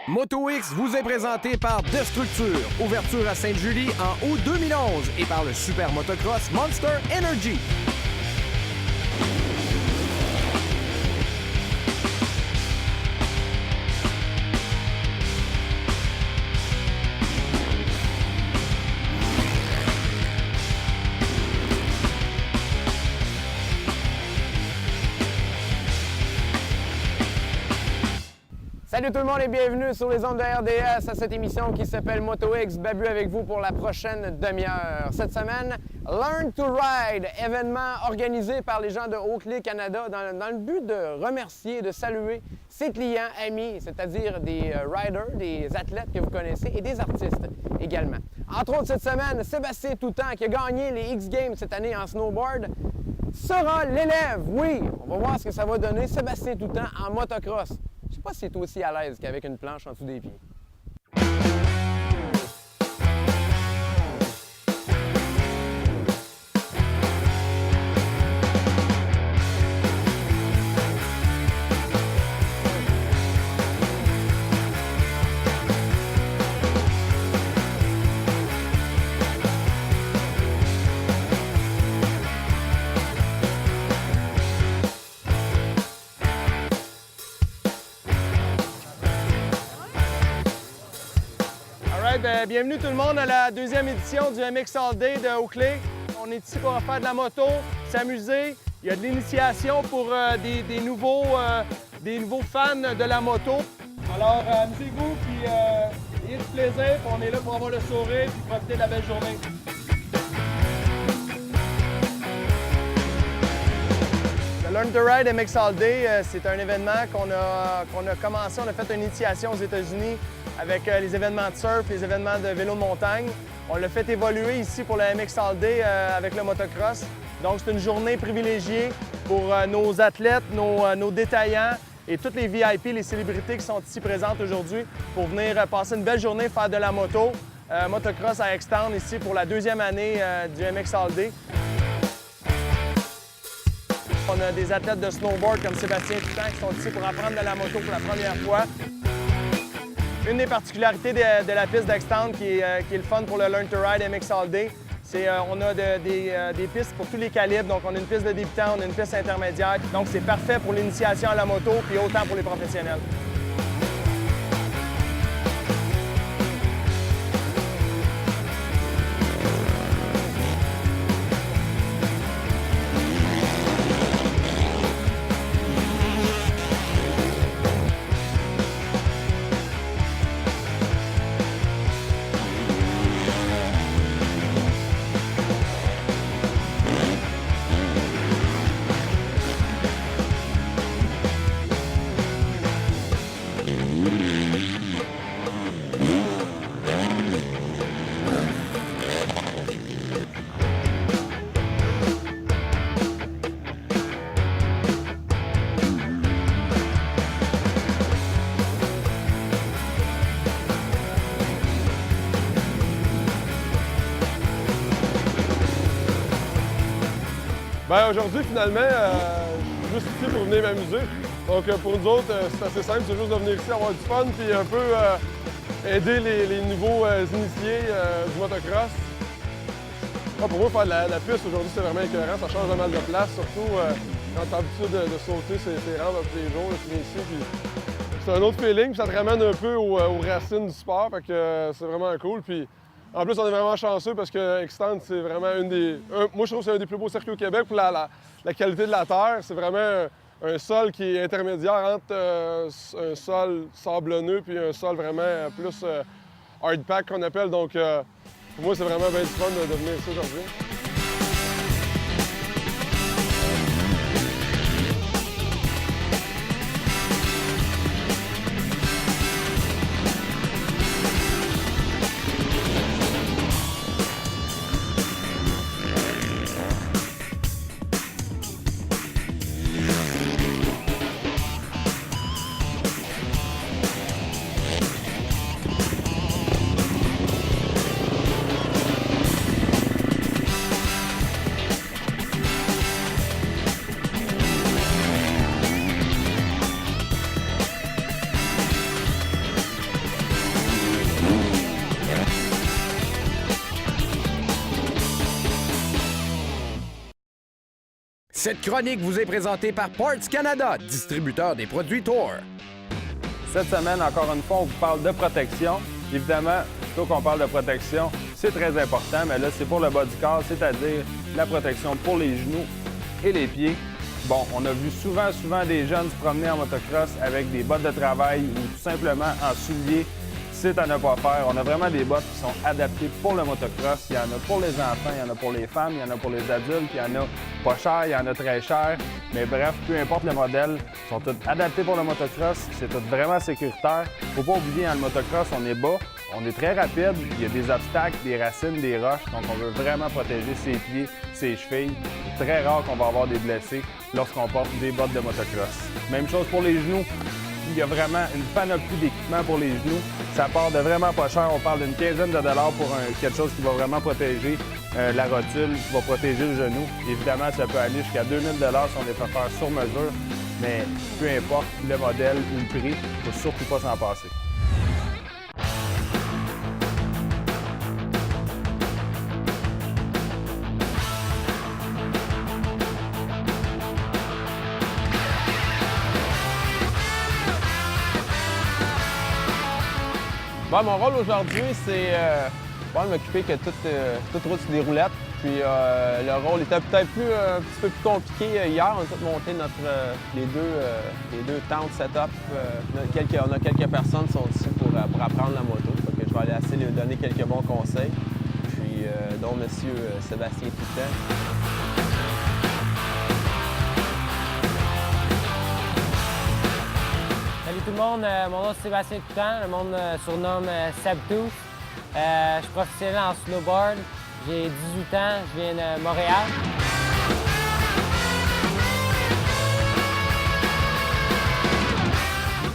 MotoX vous est présenté par Destructure, ouverture à Sainte-Julie en août 2011 et par le super motocross Monster Energy. Salut tout le monde et bienvenue sur les ondes de RDS à cette émission qui s'appelle MotoX. Babu avec vous pour la prochaine demi-heure. Cette semaine, Learn to Ride, événement organisé par les gens de Oakley, Canada, dans le but de remercier, de saluer ses clients, amis, c'est-à-dire des riders, des athlètes que vous connaissez et des artistes également. Entre autres, cette semaine, Sébastien Toutant, qui a gagné les X-Games cette année en snowboard, sera l'élève, oui, on va voir ce que ça va donner, Sébastien Toutant en motocross. Je sais pas si c'est aussi à l'aise qu'avec une planche en dessous des pieds. Bienvenue tout le monde à la deuxième édition du MX All Day de Oakley. On est ici pour faire de la moto, s'amuser. Il y a de l'initiation pour des nouveaux fans de la moto. Alors, amusez-vous, puis ayez du plaisir. Puis on est là pour avoir le sourire et profiter de la belle journée. Le Learn to Ride MX All Day, c'est un événement qu'on a commencé. On a fait une initiation aux États-Unis avec les événements de surf, les événements de vélo de montagne. On l'a fait évoluer ici pour le MX All Day avec le motocross. Donc, c'est une journée privilégiée pour nos athlètes, nos détaillants et toutes les VIP, les célébrités qui sont ici présentes aujourd'hui pour venir passer une belle journée, faire de la moto. Motocross à Extend ici pour la deuxième année du MX All Day. On a des athlètes de snowboard comme Sébastien Toutant qui sont ici pour apprendre de la moto pour la première fois. Une des particularités de la piste d'Extend qui est le fun pour le Learn to Ride MX All Day, c'est qu'on a des pistes pour tous les calibres. Donc, on a une piste de débutant, on a une piste intermédiaire. Donc, c'est parfait pour l'initiation à la moto, puis autant pour les professionnels. Bien, aujourd'hui, finalement, je suis juste ici pour venir m'amuser. Donc, pour nous autres, c'est assez simple, c'est juste de venir ici avoir du fun puis un peu aider les nouveaux initiés du motocross. Pour moi, faire de la piste aujourd'hui, c'est vraiment écœurant. Ça change pas mal de place, surtout quand tu as l'habitude de sauter ces rampes tous les jours. Tu viens ici, puis c'est un autre feeling, puis ça te ramène un peu aux racines du sport. Fait que c'est vraiment cool. Puis, en plus, on est vraiment chanceux parce que Extend, c'est vraiment moi, je trouve que c'est un des plus beaux circuits au Québec pour la qualité de la terre. C'est vraiment un sol qui est intermédiaire entre un sol sablonneux puis un sol vraiment plus hard pack qu'on appelle. Donc, pour moi, c'est vraiment bien du fun de venir ici aujourd'hui. Cette chronique vous est présentée par Parts Canada, distributeur des produits Thor. Cette semaine, encore une fois, on vous parle de protection. Évidemment, plutôt qu'on parle de protection, c'est très important, mais là, c'est pour le bas du corps, c'est-à-dire la protection pour les genoux et les pieds. Bon, on a vu souvent des jeunes se promener en motocross avec des bottes de travail ou tout simplement en souliers. Si t'en as pas à faire, on a vraiment des bottes qui sont adaptées pour le motocross. Il y en a pour les enfants, il y en a pour les femmes, il y en a pour les adultes, il y en a pas cher, il y en a très cher. Mais bref, peu importe le modèle, ils sont tous adaptés pour le motocross. C'est tout vraiment sécuritaire. Faut pas oublier, dans le motocross, on est bas, on est très rapide, il y a des obstacles, des racines, des roches. Donc, on veut vraiment protéger ses pieds, ses chevilles. C'est très rare qu'on va avoir des blessés lorsqu'on porte des bottes de motocross. Même chose pour les genoux. Il y a vraiment une panoplie d'équipements pour les genoux. Ça part de vraiment pas cher. On parle d'une quinzaine de dollars pour quelque chose qui va vraiment protéger la rotule, qui va protéger le genou. Évidemment, ça peut aller jusqu'à 2000 $ si on les fait faire sur mesure. Mais peu importe le modèle ou le prix, il ne faut surtout pas s'en passer. Bon, mon rôle aujourd'hui, c'est de m'occuper que tout roule sur des roulettes. Puis le rôle était peut-être un petit peu plus compliqué hier. On a tout monté les deux tentes setup. On a quelques personnes qui sont ici pour apprendre la moto. Donc, je vais aller essayer de lui donner quelques bons conseils. Puis dont M. Sébastien Toutain. Salut tout le monde, mon nom est Sébastien Toutain, le monde me surnomme Sabtooth. Je suis professionnel en snowboard, j'ai 18 ans, je viens de Montréal.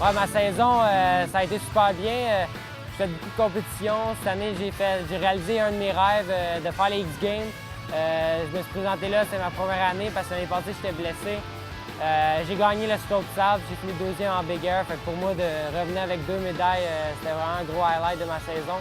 Ouais, ma saison, ça a été super bien. J'ai fait beaucoup de compétitions. Cette année, j'ai réalisé un de mes rêves de faire les X-Games. Je me suis présenté là, c'est ma première année parce que l'année passée, j'étais blessé. J'ai gagné le Stroke Salve, j'ai fini deuxième en Big Air. Fait que pour moi, de revenir avec 2 médailles, c'était vraiment un gros highlight de ma saison.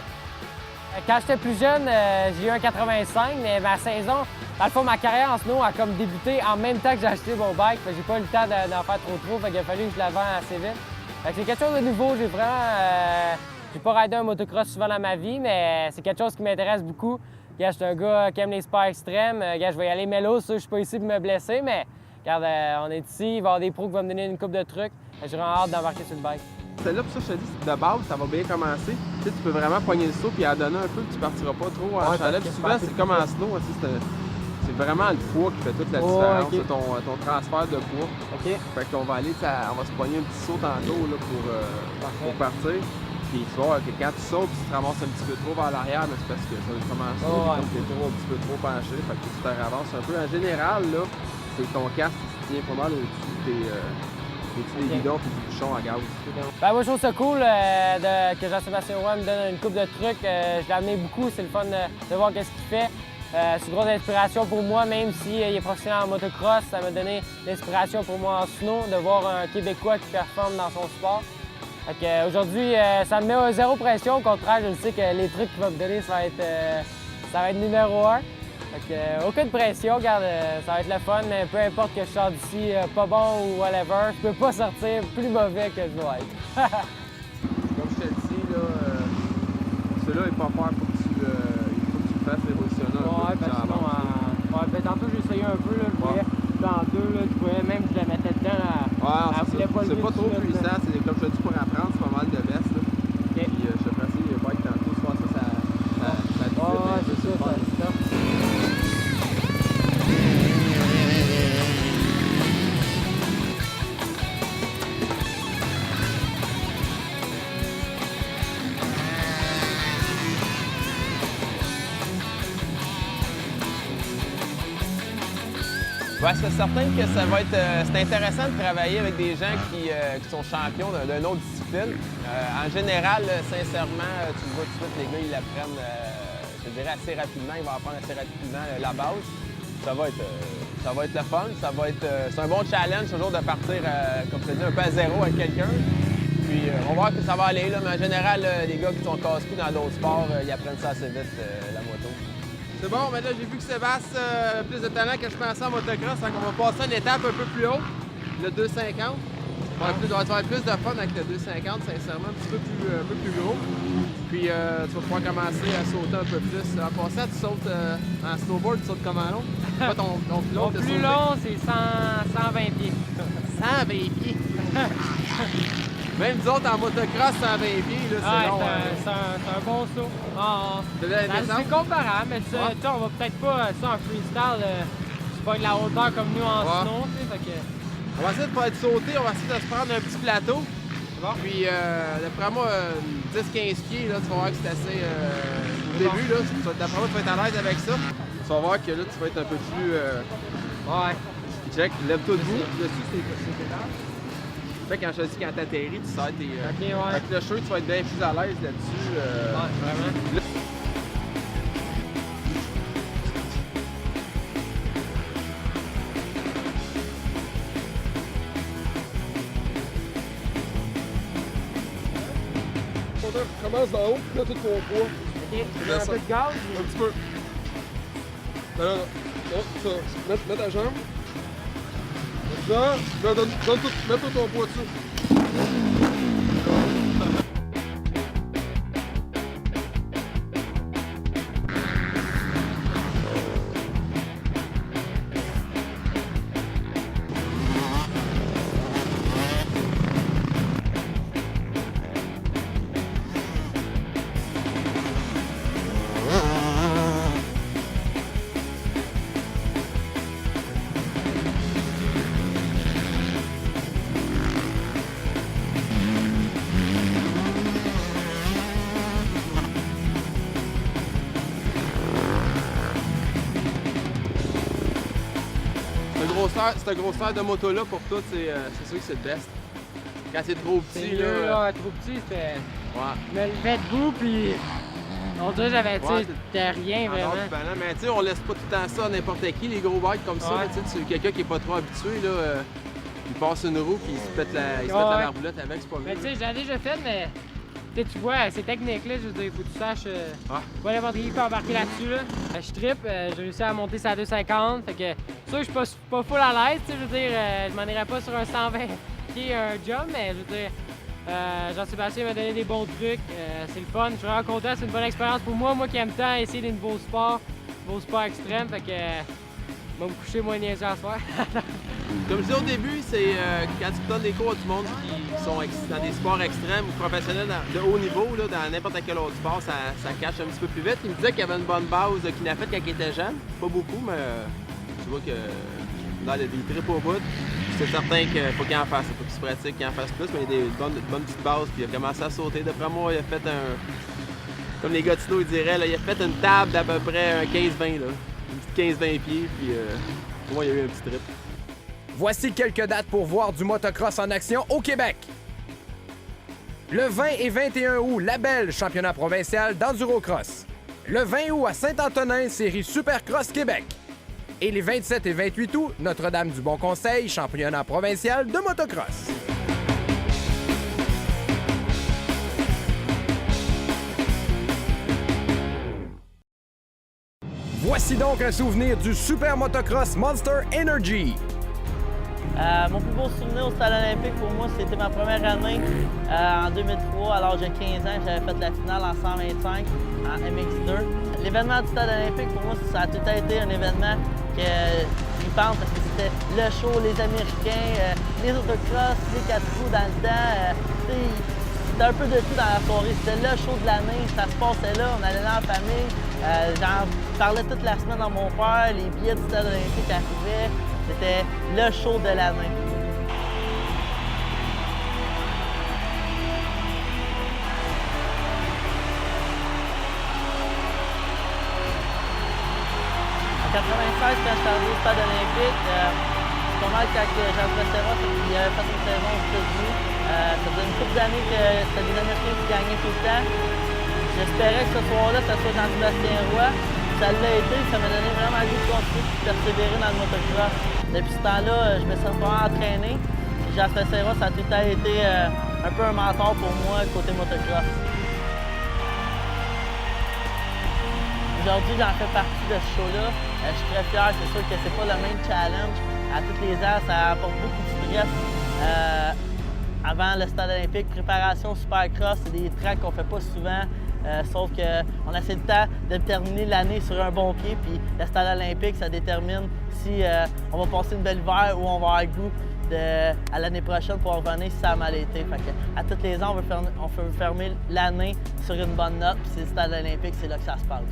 Quand j'étais plus jeune, j'ai eu un 85, mais ma saison, dans le fond, ma carrière en snow a comme débuté en même temps que j'ai acheté mon bike. Fait que j'ai pas eu le temps d'en faire trop. Fait qu'il a fallu que je la vende assez vite. Fait que c'est quelque chose de nouveau. J'ai pas ridé un motocross souvent dans ma vie, mais c'est quelque chose qui m'intéresse beaucoup. Je suis un gars qui aime les sports extrêmes. Je vais y aller mélo, ça, je suis pas ici pour me blesser, mais regarde, on est ici, il va y avoir des pros qui vont me donner une coupe de trucs. J'ai vraiment hâte d'embarquer sur le bike. Celle-là, pour ça, je te dis, de base, ça va bien commencer. Tu sais, tu peux vraiment poigner le saut et en donner un peu, puis tu partiras pas trop en chalet. Souvent, c'est comme en snow, c'est vraiment le poids qui fait toute la différence, okay. ton transfert de poids. Okay. Fait qu'on va aller, on va se poigner un petit saut tantôt là, pour partir. Puis tu vois que quand tu sautes, tu te ramasses un petit peu trop vers l'arrière, mais c'est parce que ça va commencer, donc tu es un petit peu trop penché, fait que tu te ramasses un peu. En général, là, c'est ton casque qui se tient pas mal au-dessus des guidons et du bouchon à gaz. Ben, moi, je trouve ça cool que Jean-Sébastien Roy me donne une coupe de trucs. Je l'ai amené beaucoup, c'est le fun de voir qu'est-ce qu'il fait. C'est une grosse inspiration pour moi, même s'il est professionnel en motocross. Ça m'a donné l'inspiration pour moi en snow, de voir un Québécois qui performe dans son sport. Aujourd'hui, ça me met zéro pression. Au contraire, je sais que les trucs qu'il va me donner, ça va être numéro 1. Aucune pression, regarde, ça va être le fun, mais peu importe que je sorte d'ici pas bon ou whatever, je peux pas sortir plus mauvais que je dois être. Comme je te le dis, celui-là n'est pas faire pour que tu le fasses évolutionner un peu. Ben, tantôt j'ai essayé un peu, là, je voyais dans deux, là, je voyais même que je la mettais dedans. C'est pas trop puissant, c'est comme je te dis pour apprendre, c'est pas mal de baisse. Puis je te ferai essayer le bike tantôt, je pense que ça c'est ça. Ouais, c'est certain que ça va être c'est intéressant de travailler avec des gens qui sont champions d'une autre discipline. En général, sincèrement, tu le vois tout de suite, les gars, ils l'apprennent, je dirais, assez rapidement. Ils vont apprendre assez rapidement la base. Ça va être le fun. C'est un bon challenge toujours de partir, comme je te dis, un peu à zéro avec quelqu'un. Puis on va voir que ça va aller, là, mais en général, les gars qui sont casse-coups dans d'autres sports, ils apprennent ça assez vite, la moto. C'est bon, mais là, j'ai vu que Sébastien a plus de talent que je pensais en motocross, donc on va passer une étape un peu plus haut, le 250. On va avoir plus de fun avec le 250, sincèrement, un peu plus gros. Puis tu vas pouvoir commencer à sauter un peu plus. En passant, tu sautes en snowboard, tu sautes comment long? Pas ton plus long. Mon plus long, c'est 120 pieds. 120 pieds! Même nous autres, en motocross, 120 pieds, là, c'est long. C'est un bon saut. C'est comparable, mais ça, Ouais. on va peut-être pas ça en freestyle. C'est pas de la hauteur comme nous en Ouais. snow, tu sais, fait que... On va essayer de pas être sauté, on va essayer de se prendre un petit plateau. Bon. Puis, d'après moi, 10-15 pieds, là, tu vas voir que c'est assez. Au début, là, d'après moi, tu vas être à l'aise avec ça. Tu vas voir que là, tu vas être un peu plus. Ouais. Check, lève-toi debout. Dessus, c'est pédales. Fait que quand je te dis quand t'atterris, tu sers tes. Ok, ouais. Avec le cheveu, tu vas être bien plus à l'aise là-dessus. Ouais, vraiment. Commence d'en haut, mets tout ton poids. Ok, j'ai un peu de gaz. Un petit peu. Non. Ça. Mets ta jambe. Ça. Mets tout ton poids dessus. Cette grosseur de moto-là, pour toi, c'est sûr que c'est le best. Quand c'est trop C'est petit, mieux, là. là, trop petit, c'était... Ouais. Je me levais debout, puis... On dirait que j'avais, tu sais, Ouais, c'était rien, Alors, vraiment. ben, mais tu sais, on laisse pas tout le temps ça à n'importe qui, les gros bikes comme ça. Ouais. là, tu sais, quelqu'un qui est pas trop habitué, là, il passe une roue puis il se pète la Ouais. marboulette avec, c'est pas Mais mieux. tu sais, j'ai déjà fait, mais... Tu vois, ces techniques-là, je veux dire, il faut que tu saches... Ouais. Pas n'importe qui peut embarquer là-dessus, là. Je trippe, j'ai réussi à monter ça à 250, fait que... C'est sûr que je suis pas full à l'aise, tu sais, je veux dire, je m'en irais pas sur un 120 pieds un jump, mais je veux dire... Jean-Sébastien m'a donné des bons trucs, c'est le fun, je suis vraiment content, c'est une bonne expérience pour moi qui aime tant essayer des nouveaux sports extrêmes, fait que je vais me coucher moins niaiseux à soir. Comme je disais au début, c'est quand tu donnes des cours à du monde qui sont dans des sports extrêmes ou professionnels de haut niveau, là, dans n'importe quel autre sport, ça cache un petit peu plus vite. Il me disait qu'il y avait une bonne base qu'il a faite quand il était jeune, pas beaucoup, mais tu vois que dans les trips au bout, c'est certain qu'il faut qu'il en fasse, il faut qu'il se pratique, qu'il en fasse plus, mais il y a des bonnes petites bases, puis il a commencé à sauter. D'après moi, il a fait comme les Gatineaux ils diraient, là, il a fait une table d'à peu près un 15-20, là. Une petite 15-20 pieds, puis pour moi, il y a eu un petit trip. Voici quelques dates pour voir du motocross en action au Québec. Le 20 et 21 août, la Belle, championnat provincial d'endurocross. Le 20 août à Saint-Antonin, série Supercross Québec. Et les 27 et 28 août, Notre-Dame-du-Bon-Conseil, championnat provincial de motocross. Voici donc un souvenir du Super Motocross Monster Energy. Mon plus beau souvenir au Stade olympique, pour moi, c'était ma première année en 2003, à l'âge de 15 ans. J'avais fait la finale en 125 en MX2. L'événement du Stade olympique, pour moi, ça a tout été un événement que j'y pense parce que c'était le show, les Américains, les autocross, les 4 roues dans le temps. C'était un peu de tout dans la soirée. C'était le show de l'année, ça se passait là, on allait là en famille. J'en parlais toute la semaine à mon père, les billets du Stade olympique arrivaient. C'était le show de l'année. En 96, quand je suis arrivé au Stade olympique, c'est pas mal quand Jean Becerra il avait fait une saison aux États-Unis. Ça faisait une couple d'années que c'était des Américains qui gagnaient tout le temps. J'espérais que ce soir-là, ça soit Jean-Sébastien Roy. Ça l'a été, ça m'a donné vraiment le goût de continuer et de persévérer dans le motocross. Depuis ce temps-là, je me suis vraiment entraîné. Jean Becerra, ça a tout le temps été un peu un mentor pour moi côté motocross. Aujourd'hui, j'en fais partie de ce show-là. Je suis très fier. C'est sûr que c'est pas le même challenge. À tous les ans, ça apporte beaucoup de stress. Avant le stade olympique, préparation supercross, c'est des tracks qu'on fait pas souvent. Sauf qu'on essaie le temps de terminer l'année sur un bon pied. Puis le stade olympique, ça détermine si on va passer une belle hiver ou on va avoir le goût à l'année prochaine pour revenir si ça a mal été. Fait que, à tous les ans, on veut fermer l'année sur une bonne note. Puis c'est le stade olympique, c'est là que ça se passe.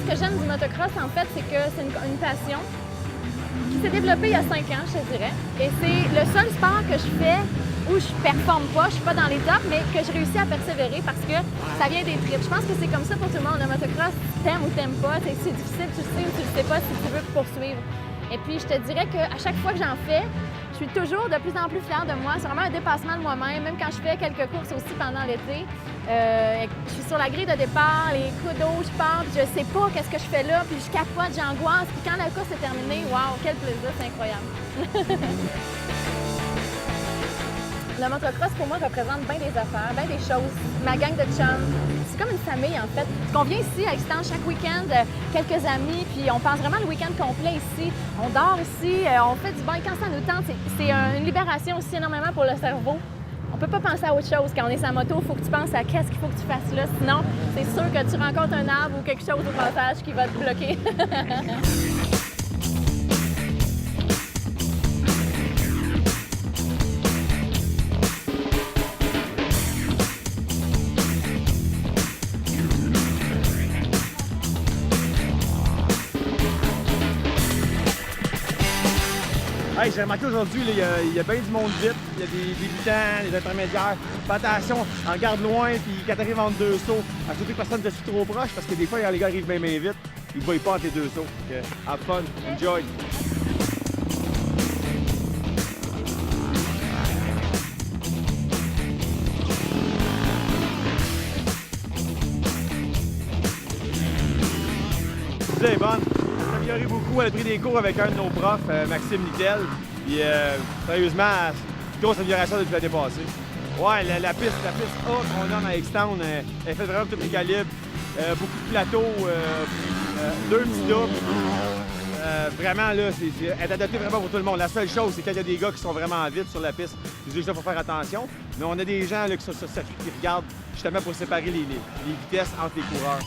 Ce que j'aime du motocross, en fait, c'est que c'est une passion qui s'est développée il y a 5 ans, je te dirais. Et c'est le seul sport que je fais où je performe pas, je suis pas dans les tops, mais que je réussis à persévérer parce que ça vient des tripes. Je pense que c'est comme ça pour tout le monde. Le motocross, t'aimes ou t'aimes pas, c'est difficile, tu le sais ou tu le sais pas si tu veux poursuivre. Et puis, je te dirais qu'à chaque fois que j'en fais, je suis toujours de plus en plus fière de moi. C'est vraiment un dépassement de moi-même, même quand je fais quelques courses aussi pendant l'été. Je suis sur la grille de départ, les coups d'eau, je pars, puis je sais pas qu'est-ce que je fais là, puis je capote, j'angoisse. Puis quand la course est terminée, waouh, quel plaisir, c'est incroyable. Le motocross, pour moi, représente bien des affaires, bien des choses. Ma gang de chums, c'est comme une famille, en fait. On vient ici à Extend chaque week-end, quelques amis, puis on passe vraiment le week-end complet ici. On dort ici, on fait du bain quand ça nous tente. C'est une libération aussi énormément pour le cerveau. On peut pas penser à autre chose. Quand on est sur la moto, il faut que tu penses à qu'est-ce qu'il faut que tu fasses là. Sinon, c'est sûr que tu rencontres un arbre ou quelque chose au passage qui va te bloquer. Hey, j'ai remarqué aujourd'hui, il y a bien du monde vite. Il y a des débutants, des intermédiaires. Fais attention, en garde loin, puis quand t'arrives entre deux sauts, à surtout que personne ne te suit trop proche, parce que des fois, quand les gars arrivent bien vite, ils ne voient pas entre les deux sauts. Donc, have fun, enjoy! L'idée est bonne. Elle s'est améliorée beaucoup. Elle a pris des cours avec un de nos profs, Maxime Nickel. Puis, sérieusement, une grosse amélioration depuis l'année passée. Ouais, la piste A qu'on a dans Extend, elle fait vraiment tous les calibres. Beaucoup de plateaux, deux petits doubles. Vraiment, là, elle est adaptée vraiment pour tout le monde. La seule chose, c'est qu'il y a des gars qui sont vraiment vite sur la piste. Il faut faire attention. Mais on a des gens là, qui sont sur le circuit qui regardent justement pour séparer les vitesses entre les coureurs.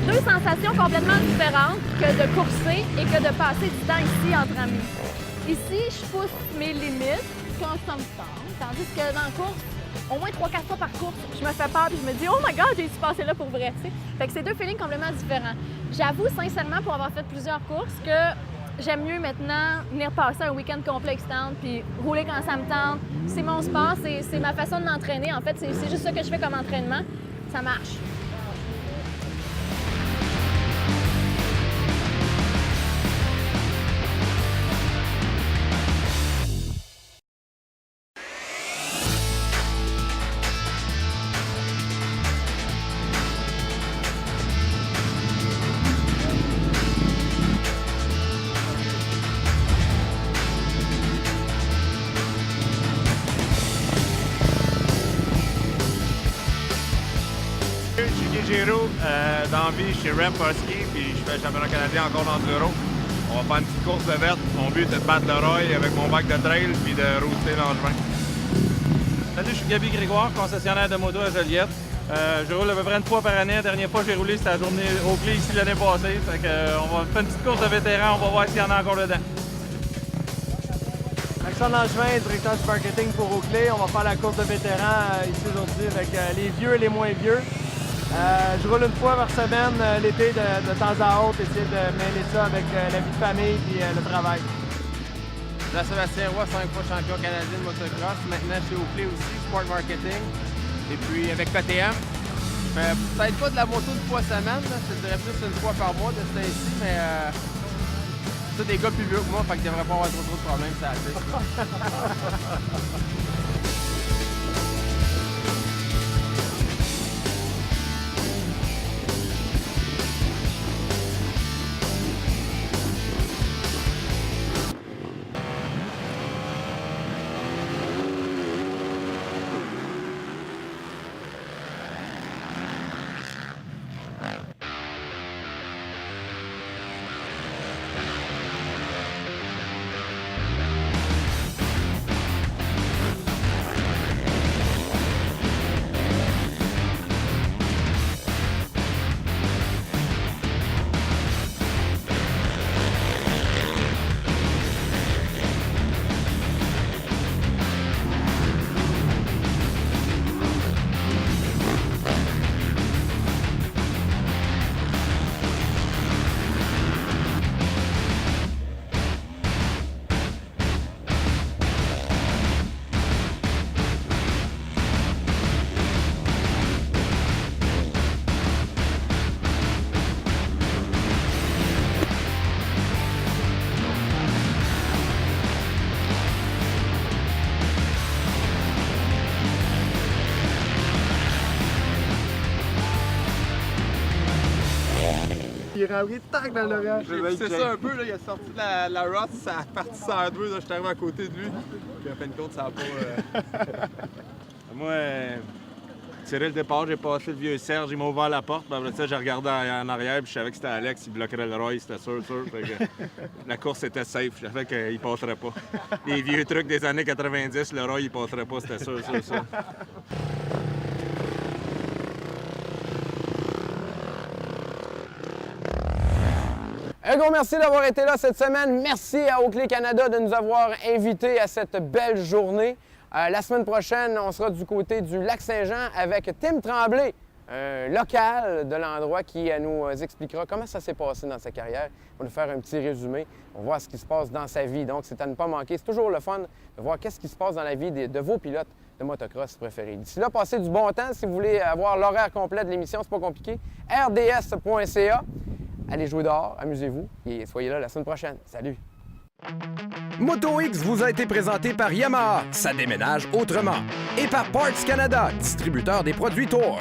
Deux sensations complètement différentes que de courser et que de passer du temps ici entre amis. Ici, je pousse mes limites quand ça me tente, tandis que dans la course, au moins 3-4 fois par course, je me fais peur et je me dis « Oh my God, j'ai-tu passé là pour vrai? » Fait que c'est deux feelings complètement différents. J'avoue sincèrement, pour avoir fait plusieurs courses, que j'aime mieux maintenant venir passer un week-end complet Extend puis rouler quand ça me tente. C'est mon sport, c'est ma façon de m'entraîner. En fait, c'est juste ça que je fais comme entraînement. Ça marche. Dans la vie, je suis Rem Husky, puis je fais championnat canadien encore d'enduro. On va faire une petite course de verte. Mon but, c'est de battre le Roy avec mon bac de trail puis de router Langevin. Salut, je suis Gaby Grégoire, concessionnaire de moto à Joliette. Je roule à peu près une fois par année. La dernière fois que j'ai roulé, c'était la journée Oakley ici l'année passée. Fait que, on va faire une petite course de vétérans, on va voir s'il y en a encore dedans. Alexandre Langevin, directeur du marketing pour Oakley. On va faire la course de vétérans ici aujourd'hui avec les vieux et les moins vieux. Je roule une fois par semaine l'été de temps à autre, essayer de mêler ça avec la vie de famille et le travail. Jean-Sébastien Roy, 5 fois champion canadien de motocross. Maintenant chez Oakley aussi, Sport Marketing. Et puis avec KTM. Peut-être pas de la moto de fois semaine, là. Je te dirais plus une fois par mois de ce temps-ci, mais c'est des gars plus vieux que moi, fait qu'il devrait pas avoir trop de problèmes sur la piste. Il est rentré tac dans l'orage. C'est ça un peu, là, il a sorti de la Ross, ça a parti 102, là, j'étais arrivé à côté de lui. Puis en fin de compte, ça a pas... Moi, tiré le départ, j'ai passé le vieux Serge, il m'a ouvert la porte, puis après ça, j'ai regardé en arrière, puis je savais que c'était Alex, il bloquerait le Roy, c'était sûr. Fait que la course était safe, je savais qu'il passerait pas. Les vieux trucs des années 90, le Roy, il passerait pas, c'était sûr. Un gros merci d'avoir été là cette semaine. Merci à Oakley Canada de nous avoir invités à cette belle journée. La semaine prochaine, on sera du côté du Lac-Saint-Jean avec Tim Tremblay, un local de l'endroit qui nous expliquera comment ça s'est passé dans sa carrière. Il va nous faire un petit résumé. On va voir ce qui se passe dans sa vie. Donc, c'est à ne pas manquer. C'est toujours le fun de voir qu'est-ce qui se passe dans la vie de vos pilotes de motocross préférés. D'ici là, passez du bon temps. Si vous voulez avoir l'horaire complet de l'émission, c'est pas compliqué. rds.ca. Allez jouer dehors, amusez-vous et soyez là la semaine prochaine. Salut! Moto X vous a été présenté par Yamaha, ça déménage autrement, et par Parts Canada, distributeur des produits Thor.